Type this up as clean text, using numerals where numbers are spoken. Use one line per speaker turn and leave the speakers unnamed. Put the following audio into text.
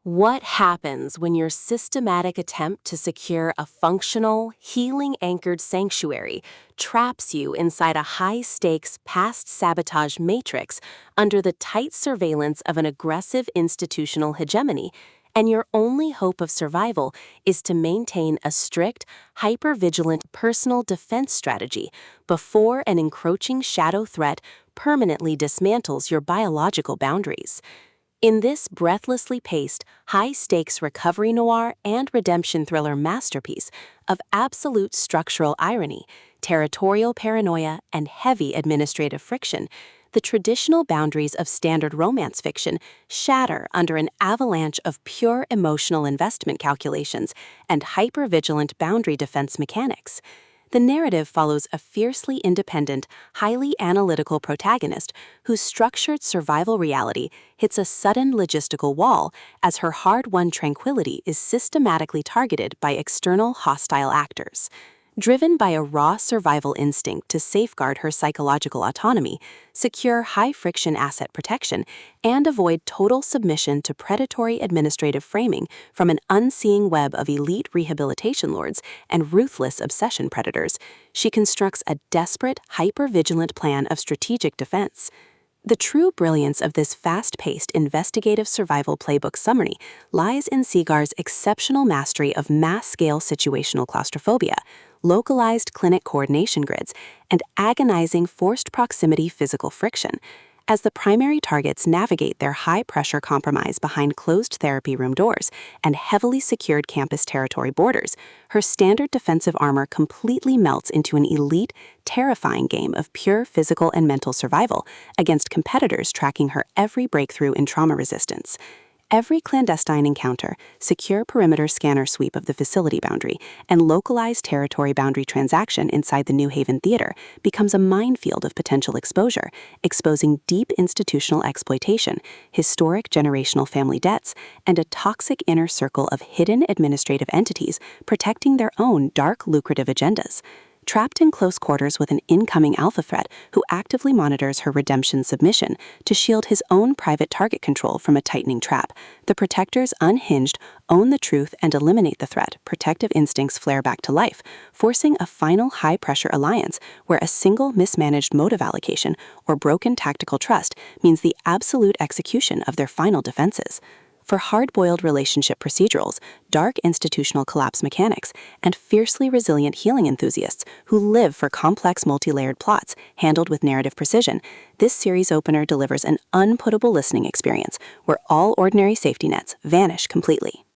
What happens when your systematic attempt to secure a functional, healing-anchored sanctuary traps you inside a high-stakes past sabotage matrix under the tight surveillance of an aggressive institutional hegemony, and your only hope of survival is to maintain a strict, hyper-vigilant personal defense strategy before an encroaching shadow threat permanently dismantles your biological boundaries? In this breathlessly paced, high-stakes recovery noir and redemption thriller masterpiece of absolute structural irony, territorial paranoia, and heavy administrative friction, the traditional boundaries of standard romance fiction shatter under an avalanche of pure emotional investment calculations and hyper-vigilant boundary defense mechanics. The narrative follows a fiercely independent, highly analytical protagonist whose structured survival reality hits a sudden logistical wall as her hard-won tranquility is systematically targeted by external hostile actors. Driven by a raw survival instinct to safeguard her psychological autonomy, secure high-friction asset protection, and avoid total submission to predatory administrative framing from an unseeing web of elite rehabilitation lords and ruthless obsession predators, she constructs a desperate, hyper-vigilant plan of strategic defense. The true brilliance of this fast-paced investigative survival playbook summary lies in Seegars' exceptional mastery of mass-scale situational claustrophobia, localized clinic coordination grids, and agonizing forced proximity physical friction. As the primary targets navigate their high-pressure compromise behind closed therapy room doors and heavily secured campus territory borders, her standard defensive armor completely melts into an elite, terrifying game of pure physical and mental survival against competitors tracking her every breakthrough in trauma resistance. Every clandestine encounter, secure perimeter scanner sweep of the facility boundary, and localized territory boundary transaction inside the New Haven Theater becomes a minefield of potential exposure, exposing deep institutional exploitation, historic generational family debts, and a toxic inner circle of hidden administrative entities protecting their own dark, lucrative agendas. Trapped in close quarters with an incoming alpha threat who actively monitors her redemption submission to shield his own private target control from a tightening trap, the protectors unhinged own the truth and eliminate the threat. Protective instincts flare back to life, forcing a final high-pressure alliance where a single mismanaged motive allocation or broken tactical trust means the absolute execution of their final defenses. For hard-boiled relationship procedurals, dark institutional collapse mechanics, and fiercely resilient healing enthusiasts who live for complex multi-layered plots handled with narrative precision, this series opener delivers an unputtable listening experience where all ordinary safety nets vanish completely.